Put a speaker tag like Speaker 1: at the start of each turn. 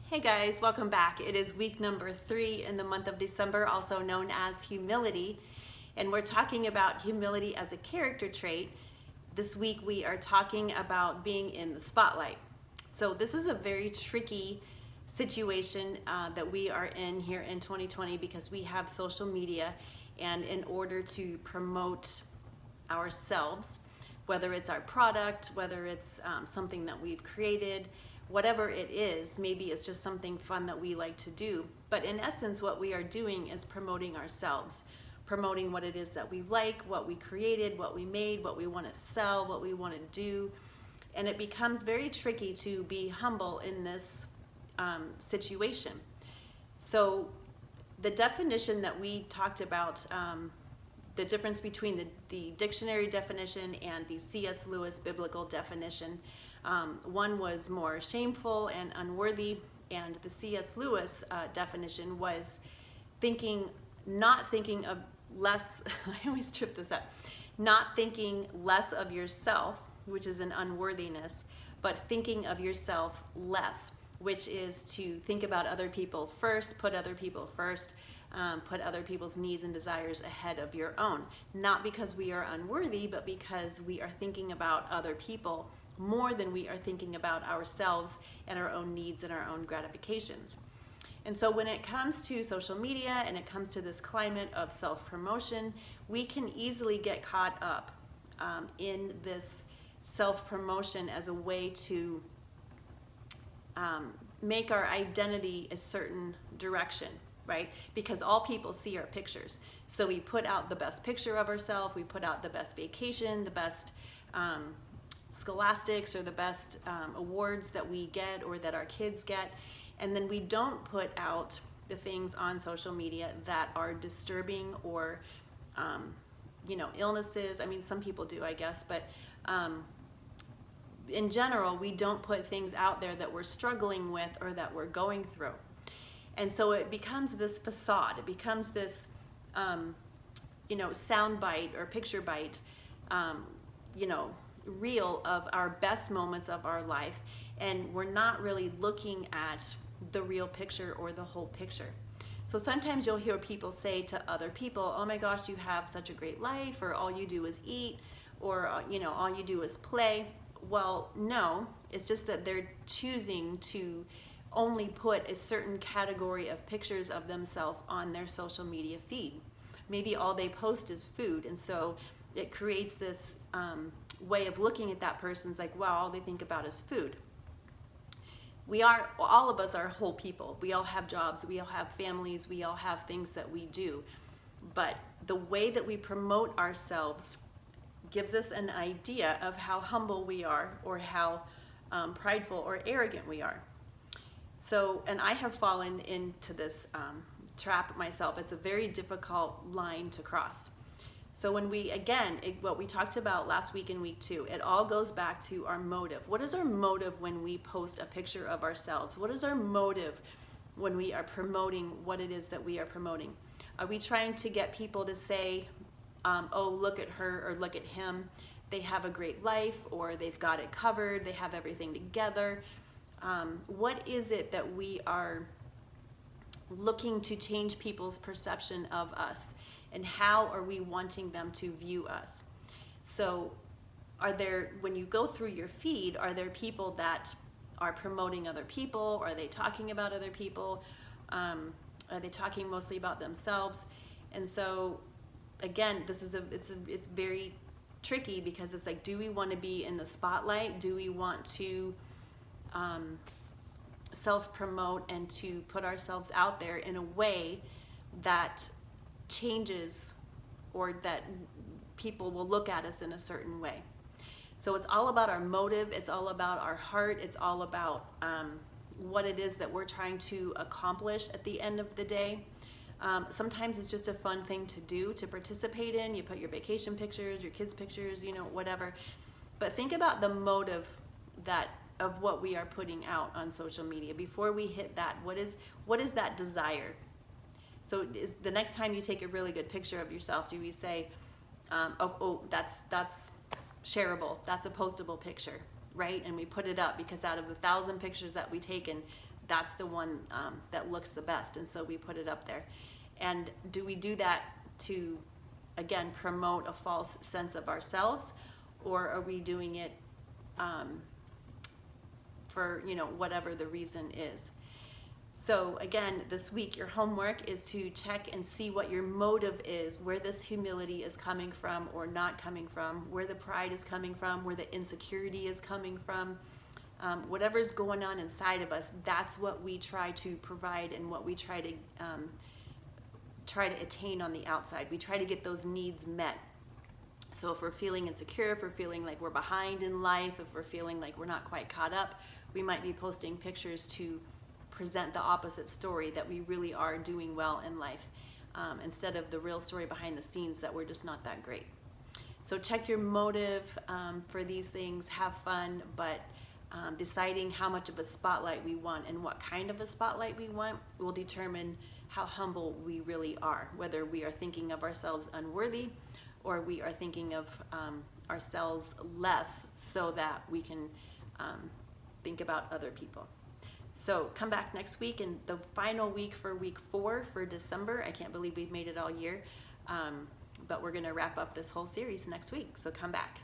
Speaker 1: Hey guys, welcome back. It is week number 3 in the month of December, also known as humility. And we're talking about humility as a character trait. This week we are talking about being in the spotlight. So this is a very tricky situation that we are in here in 2020 because we have social media, and in order to promote ourselves, whether it's our product, whether it's something that we've created, whatever it is, maybe it's just something fun that we like to do. But in essence, what we are doing is promoting ourselves, promoting what it is that we like, what we created, what we made, what we want to sell, what we want to do. And it becomes very tricky to be humble in this situation. So the definition that we talked about, the difference between the dictionary definition and the C.S. Lewis biblical definition, one was more shameful and unworthy, and the C.S. Lewis definition was not thinking of less, I always trip this up, not thinking less of yourself, which is an unworthiness, but thinking of yourself less, which is to think about other people first, put other people first, put other people's needs and desires ahead of your own. Not because we are unworthy, but because we are thinking about other people more than we are thinking about ourselves and our own needs and our own gratifications. And so when it comes to social media and it comes to this climate of self-promotion, we can easily get caught up in this self-promotion as a way to make our identity a certain direction, right? Because all people see our pictures. So we put out the best picture of ourselves, we put out the best vacation, the best scholastics, or the best awards that we get or that our kids get. And then we don't put out the things on social media that are disturbing or, illnesses. I mean, some people do, I guess, but in general, we don't put things out there that we're struggling with or that we're going through. And so it becomes this facade. It becomes this, sound bite or picture bite, reel of our best moments of our life. And we're not really looking at the real picture or the whole picture. So sometimes you'll hear people say to other people, oh my gosh, you have such a great life, or all you do is eat, or, all you do is play. Well, no, it's just that they're choosing to only put a certain category of pictures of themselves on their social media feed. Maybe all they post is food, and so it creates this way of looking at that person's like, wow, all they think about is food. All of us are whole people. We all have jobs, we all have families, we all have things that we do. But the way that we promote ourselves gives us an idea of how humble we are, or how prideful or arrogant we are. So, and I have fallen into this trap myself. It's a very difficult line to cross. So when what we talked about last week in week 2, it all goes back to our motive. What is our motive when we post a picture of ourselves? What is our motive when we are promoting what it is that we are promoting? Are we trying to get people to say, oh, look at her or look at him, they have a great life, or they've got it covered, they have everything together? What is it that we are looking to change people's perception of us, and how are we wanting them to view us? So when you go through your feed, are there people that are promoting other people? Are they talking about other people? Are they talking mostly about themselves? And so again, it's very tricky, because it's like, do we want to be in the spotlight? Do we want to self-promote and to put ourselves out there in a way that changes, or that people will look at us in a certain way? So it's all about our motive, it's all about our heart, it's all about what it is that we're trying to accomplish at the end of the day. Sometimes it's just a fun thing to do, to participate in. You put your vacation pictures, your kids' pictures, whatever. But think about the motive of what we are putting out on social media. Before we hit that, what is that desire? So the next time you take a really good picture of yourself, do we say, that's shareable, that's a postable picture, right? And we put it up because out of the 1,000 pictures that we take, and that's the one that looks the best, and so we put it up there. And do we do that to, again, promote a false sense of ourselves, or are we doing it for, you know, whatever the reason is? So again, this week your homework is to check and see what your motive is, where this humility is coming from or not coming from, where the pride is coming from, where the insecurity is coming from. Whatever's going on inside of us, that's what we try to provide and what we try to attain on the outside. We try to get those needs met. So if we're feeling insecure, if we're feeling like we're behind in life, if we're feeling like we're not quite caught up, we might be posting pictures to present the opposite story, that we really are doing well in life, instead of the real story behind the scenes, that we're just not that great. So check your motive for these things, have fun, but deciding how much of a spotlight we want and what kind of a spotlight we want will determine how humble we really are, whether we are thinking of ourselves unworthy or we are thinking of ourselves less so that we can think about other people. So come back next week, and the final week for week 4 for December. I can't believe we've made it all year, but we're going to wrap up this whole series next week, so come back.